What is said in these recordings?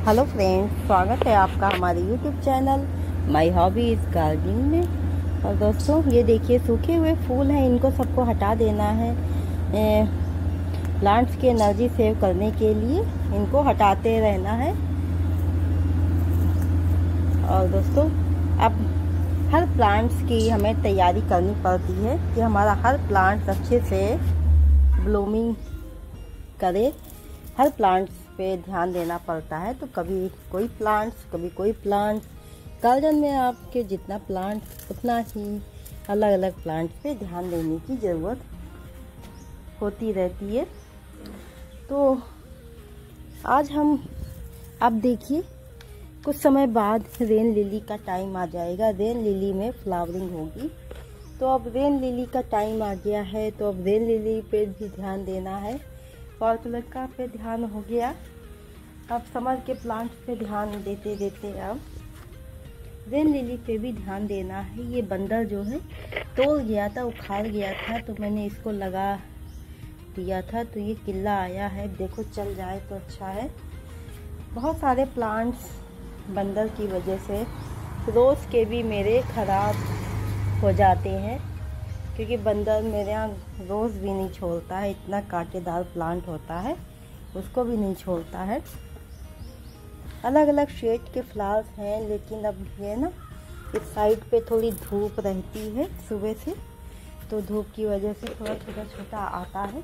Hello friends, स्वागत है आपका हमारे YouTube channel my hobby is gardening में। और दोस्तों, ये देखिए सूखे हुए फूल हैं, इनको सबको हटा देना है। प्लांट्स की एनर्जी सेव करने के लिए इनको हटाते रहना है। और दोस्तों, अब हर प्लांट्स की हमें तैयारी करनी पड़ती है कि हमारा हर प्लांट अच्छे से ब्लूमिंग करे। हर प्लांट्स पे ध्यान देना पड़ता है, तो कभी कोई प्लांट्स कभी कोई प्लांट्स। गार्डन में आपके जितना प्लांट्स उतना ही अलग अलग प्लांट्स पे ध्यान देने की ज़रूरत होती रहती है। तो आज हम अब देखिए कुछ समय बाद रेन लिली का टाइम आ जाएगा। रेन लिली में फ्लावरिंग होगी। तो अब रेन लिली का टाइम आ गया है, तो अब रेन लिली पे भी ध्यान देना है। पॉर्चुलेका पे ध्यान हो गया। अब समर के प्लांट्स पे ध्यान देते देते अब रेन लिली पे भी ध्यान देना है। ये बंदर जो है तोड़ गया था, उखाड़ गया था, तो मैंने इसको लगा दिया था, तो ये किल्ला आया है। देखो चल जाए तो अच्छा है। बहुत सारे प्लांट्स बंदर की वजह से रोज़ के भी मेरे ख़राब हो जाते हैं, क्योंकि बंदर मेरे यहाँ रोज़ भी नहीं छोड़ता है। इतना कांटेदार प्लांट होता है, उसको भी नहीं छोड़ता है। अलग अलग शेड के फ्लावर्स हैं, लेकिन अब ये ना इस साइड पे थोड़ी धूप रहती है सुबह से, तो धूप की वजह से थोड़ा छोटा छोटा आता है।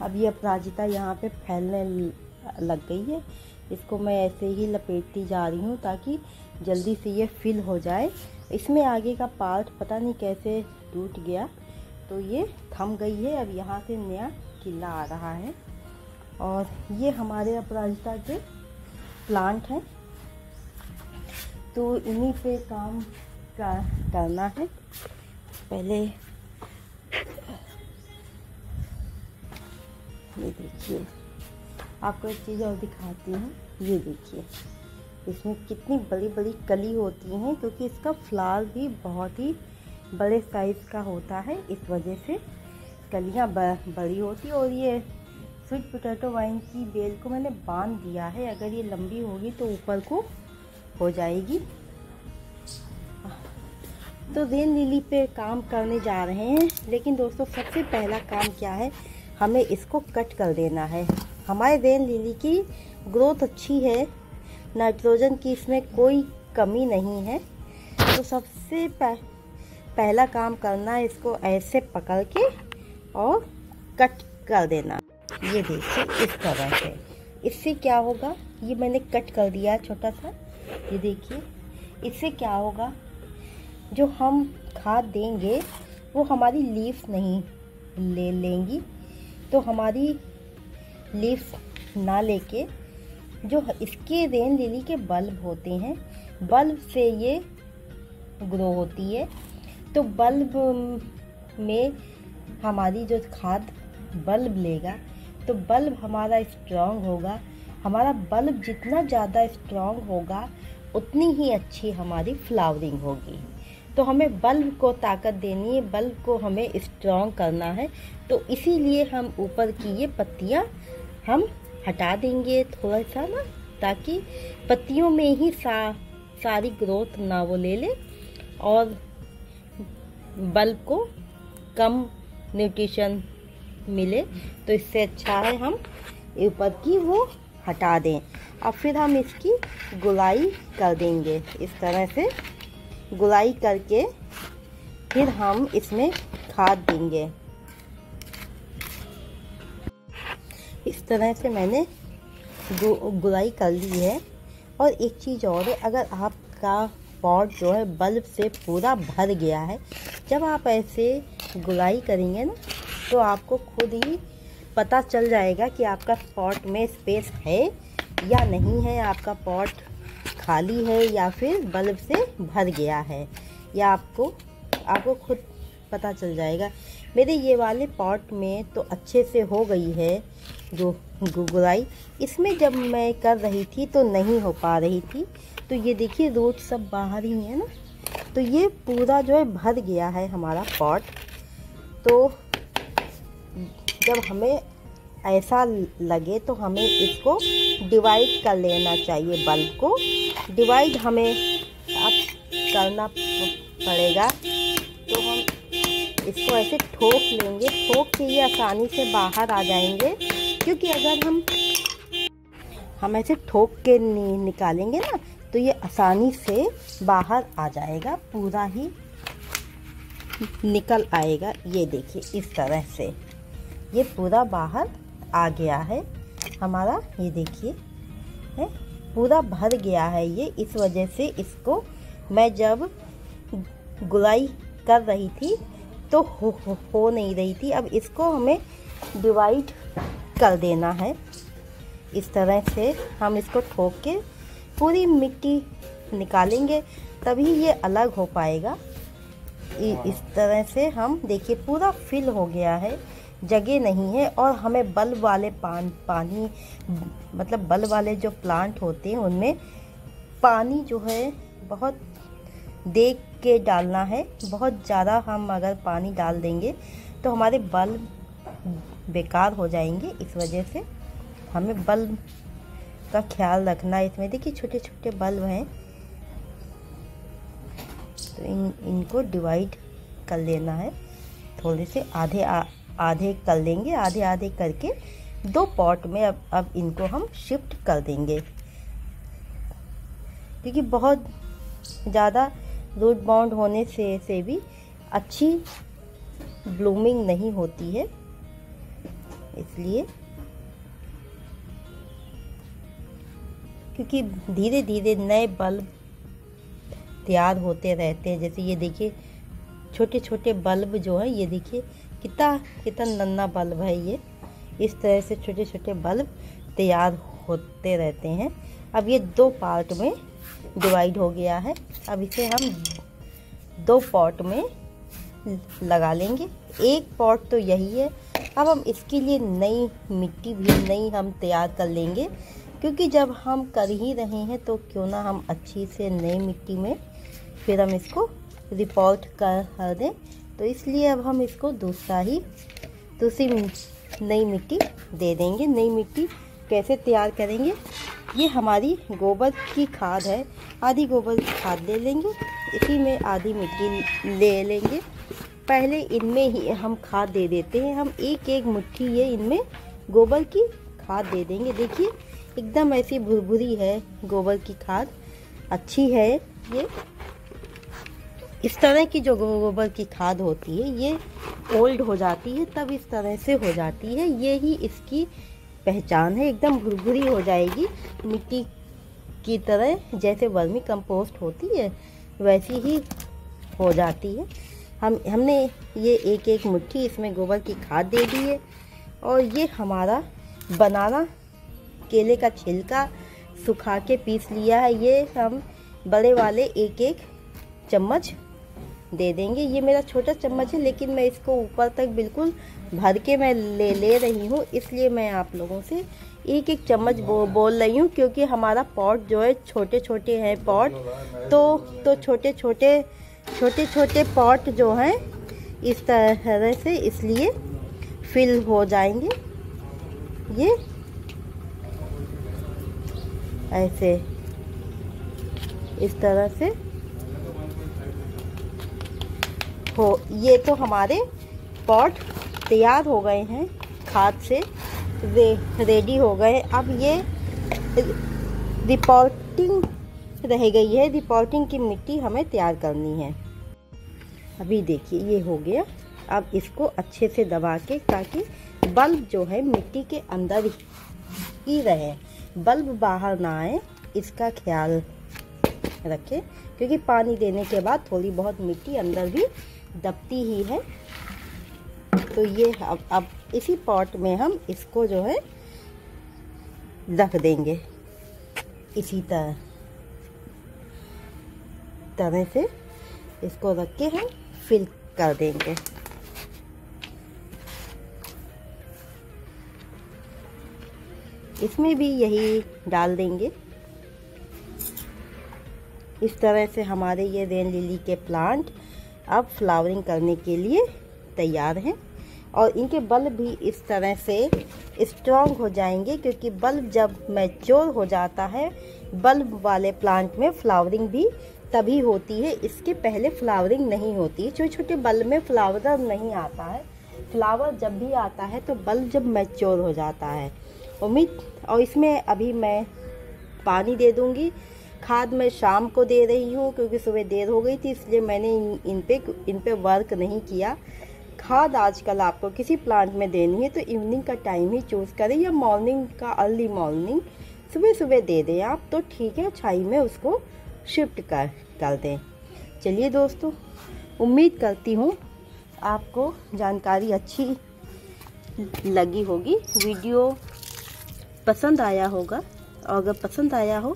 अब ये अपराजिता यहाँ पे फैलने लग गई है। इसको मैं ऐसे ही लपेटती जा रही हूँ ताकि जल्दी से ये फिल हो जाए। इसमें आगे का पार्ट पता नहीं कैसे टूट गया, तो ये थम गई है। अब यहाँ से नया किला आ रहा है। और ये हमारे अपराजिता के प्लांट हैं, तो इन्हीं पे काम करना है। पहले ये देखिए, आपको एक चीज़ और दिखाती हूँ। ये देखिए इसमें कितनी बड़ी बड़ी कली होती हैं, क्योंकि इसका फ्लावर भी बहुत ही बड़े साइज़ का होता है। इस वजह से कलियाँ बड़ी होती। और ये स्वीट पोटैटो वाइन की बेल को मैंने बांध दिया है। अगर ये लंबी होगी तो ऊपर को हो जाएगी। तो रेन लिली पे काम करने जा रहे हैं, लेकिन दोस्तों सबसे पहला काम क्या है, हमें इसको कट कर देना है। हमारे रेन लिली की ग्रोथ अच्छी है, नाइट्रोजन की इसमें कोई कमी नहीं है। तो सबसे पहला काम करना है, इसको ऐसे पकड़ के और कट कर देना। ये देखिए इस तरह से। इससे क्या होगा, ये मैंने कट कर दिया छोटा सा। ये देखिए इससे क्या होगा, जो हम खाद देंगे वो हमारी लीफ नहीं ले लेंगी। तो हमारी लीफ ना लेके जो इसके रेन लिली के बल्ब होते हैं, बल्ब से ये ग्रो होती है। तो बल्ब में हमारी जो खाद बल्ब लेगा, तो बल्ब हमारा स्ट्रांग होगा। हमारा बल्ब जितना ज़्यादा स्ट्रांग होगा, उतनी ही अच्छी हमारी फ्लावरिंग होगी। तो हमें बल्ब को ताकत देनी है, बल्ब को हमें स्ट्रांग करना है। तो इसीलिए हम ऊपर की ये पत्तियाँ हम हटा देंगे थोड़ा सा ना, ताकि पत्तियों में ही सारी ग्रोथ ना वो ले ले और बल्ब को कम न्यूट्रिशन मिले। तो इससे अच्छा है हम ऊपर की वो हटा दें। अब फिर हम इसकी गुलाई कर देंगे। इस तरह से गुलाई करके फिर हम इसमें खाद देंगे। इस तरह से मैंने गुलाई कर ली है। और एक चीज़ और है, अगर आपका पॉट जो है बल्ब से पूरा भर गया है, जब आप ऐसे गुलाई करेंगे ना, तो आपको खुद ही पता चल जाएगा कि आपका पॉट में स्पेस है या नहीं है, आपका पॉट खाली है या फिर बल्ब से भर गया है, या आपको खुद पता चल जाएगा। मेरे ये वाले पॉट में तो अच्छे से हो गई है जो गुलाई। इसमें जब मैं कर रही थी तो नहीं हो पा रही थी। तो ये देखिए रूट सब बाहर ही है ना, तो ये पूरा जो है भर गया है हमारा पॉट। तो जब हमें ऐसा लगे तो हमें इसको डिवाइड कर लेना चाहिए। बल्ब को डिवाइड हमें अब करना पड़ेगा। तो हम इसको ऐसे ठोक लेंगे, ठोक के ये आसानी से बाहर आ जाएंगे, क्योंकि अगर हम ऐसे ठोक के निकालेंगे ना तो ये आसानी से बाहर आ जाएगा, पूरा ही निकल आएगा। ये देखिए इस तरह से ये पूरा बाहर आ गया है हमारा। ये देखिए है पूरा भर गया है ये। इस वजह से इसको मैं जब गुलाई कर रही थी तो हो नहीं रही थी। अब इसको हमें डिवाइड कर देना है। इस तरह से हम इसको ठोक के पूरी मिट्टी निकालेंगे, तभी ये अलग हो पाएगा। इस तरह से हम देखिए पूरा फिल हो गया है, जगह नहीं है। और हमें बल्ब वाले पानी मतलब बल्ब वाले जो प्लांट होते हैं उनमें पानी जो है बहुत देख के डालना है। बहुत ज़्यादा हम अगर पानी डाल देंगे तो हमारे बल्ब बेकार हो जाएंगे। इस वजह से हमें बल्ब का ख्याल रखना है। इसमें देखिए छोटे छोटे बल्ब हैं, तो इनको डिवाइड कर लेना है। थोड़े से आधे आधे कर लेंगे, आधे आधे करके 2 पॉट में अब इनको हम शिफ्ट कर देंगे, क्योंकि बहुत ज़्यादा रूट बाउंड होने से भी अच्छी ब्लूमिंग नहीं होती है। इसलिए क्योंकि धीरे धीरे नए बल्ब तैयार होते रहते हैं। जैसे ये देखिए छोटे छोटे बल्ब जो है, ये देखिए कितना नन्हा बल्ब है ये। इस तरह से छोटे छोटे बल्ब तैयार होते रहते हैं। अब ये 2 पार्ट में डिवाइड हो गया है। अब इसे हम 2 पॉट में लगा लेंगे। 1 पॉट तो यही है। अब हम इसके लिए नई मिट्टी भी नई हम तैयार कर लेंगे, क्योंकि जब हम कर ही रहे हैं तो क्यों ना हम अच्छी से नई मिट्टी में फिर हम इसको रिपोर्ट कर दें। तो इसलिए अब हम इसको दूसरी नई मिट्टी दे देंगे। नई मिट्टी कैसे तैयार करेंगे? ये हमारी गोबर की खाद है, आधी गोबर की खाद ले लेंगे, इसी में आधी मिट्टी ले लेंगे। पहले इनमें ही हम खाद दे देते हैं। हम एक मुट्ठी ये इनमें गोबर की खाद दे देंगे। देखिए एकदम ऐसी भुरभुरी है गोबर की खाद, अच्छी है ये। इस तरह की जो गोबर की खाद होती है ये ओल्ड हो जाती है, तब इस तरह से हो जाती है। ये ही इसकी पहचान है। एकदम भुरभुरी हो जाएगी मिट्टी की तरह, जैसे वर्मी कंपोस्ट होती है वैसी ही हो जाती है। हमने ये एक मुट्ठी इसमें गोबर की खाद दे दी है। और ये हमारा बनाना केले का छिलका सुखा के पीस लिया है, ये हम बड़े वाले एक चम्मच दे देंगे। ये मेरा छोटा चम्मच है, लेकिन मैं इसको ऊपर तक बिल्कुल भर के मैं ले रही हूँ, इसलिए मैं आप लोगों से एक चम्मच बोल रही हूँ, क्योंकि हमारा पॉट जो है छोटे छोटे हैं पॉट। तो छोटे छोटे पॉट जो हैं इस तरह से इसलिए फिल हो जाएंगे। ये ऐसे इस तरह से हो। ये तो हमारे पॉट तैयार हो गए हैं, खाद से रेडी हो गए। अब ये रिपोर्टिंग रह गई है, रिपोर्टिंग की मिट्टी हमें तैयार करनी है। अभी देखिए ये हो गया। अब इसको अच्छे से दबा के, ताकि बल्ब जो है मिट्टी के अंदर ही रहे, बल्ब बाहर ना आए, इसका ख्याल रखें। क्योंकि पानी देने के बाद थोड़ी बहुत मिट्टी अंदर भी दबती ही है। तो ये अब इसी पॉट में हम इसको जो है रख देंगे, इसी तरह से इसको रख के हम फिल कर देंगे। इसमें भी यही डाल देंगे। इस तरह से हमारे ये रेन लिली के प्लांट अब फ्लावरिंग करने के लिए तैयार हैं। और इनके बल्ब भी इस तरह से स्ट्रॉन्ग हो जाएंगे, क्योंकि बल्ब जब मैच्योर हो जाता है, बल्ब वाले प्लांट में फ्लावरिंग भी तभी होती है, इसके पहले फ्लावरिंग नहीं होती है। छोटे छोटे बल्ब में फ्लावर नहीं आता है, फ्लावर जब भी आता है तो बल्ब जब मैच्योर हो जाता है। और इसमें अभी मैं पानी दे दूंगी। खाद मैं शाम को दे रही हूँ, क्योंकि सुबह देर हो गई थी, इसलिए मैंने इन पे वर्क नहीं किया। खाद आजकल आपको किसी प्लांट में देनी है तो इवनिंग का टाइम ही चूज़ करें, या मॉर्निंग का, अर्ली मॉर्निंग सुबह सुबह दे दें आप तो ठीक है, छाई में उसको शिफ्ट कर दें। चलिए दोस्तों, उम्मीद करती हूँ आपको जानकारी अच्छी लगी होगी, वीडियो पसंद आया होगा। और अगर पसंद आया हो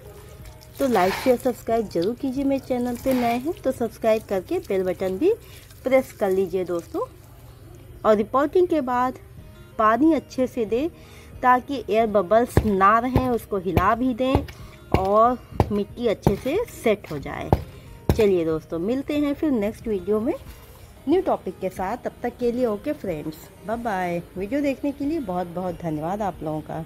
तो लाइक शेयर सब्सक्राइब जरूर कीजिए। मेरे चैनल पे नए हैं तो सब्सक्राइब करके बेल बटन भी प्रेस कर लीजिए दोस्तों। और रिपोर्टिंग के बाद पानी अच्छे से दें ताकि एयर बबल्स ना रहें, उसको हिला भी दें और मिट्टी अच्छे से सेट हो जाए। चलिए दोस्तों, मिलते हैं फिर नेक्स्ट वीडियो में न्यू टॉपिक के साथ। तब तक के लिए okay friends, bye bye. Video देखने के लिए बहुत बहुत धन्यवाद आप लोगों का।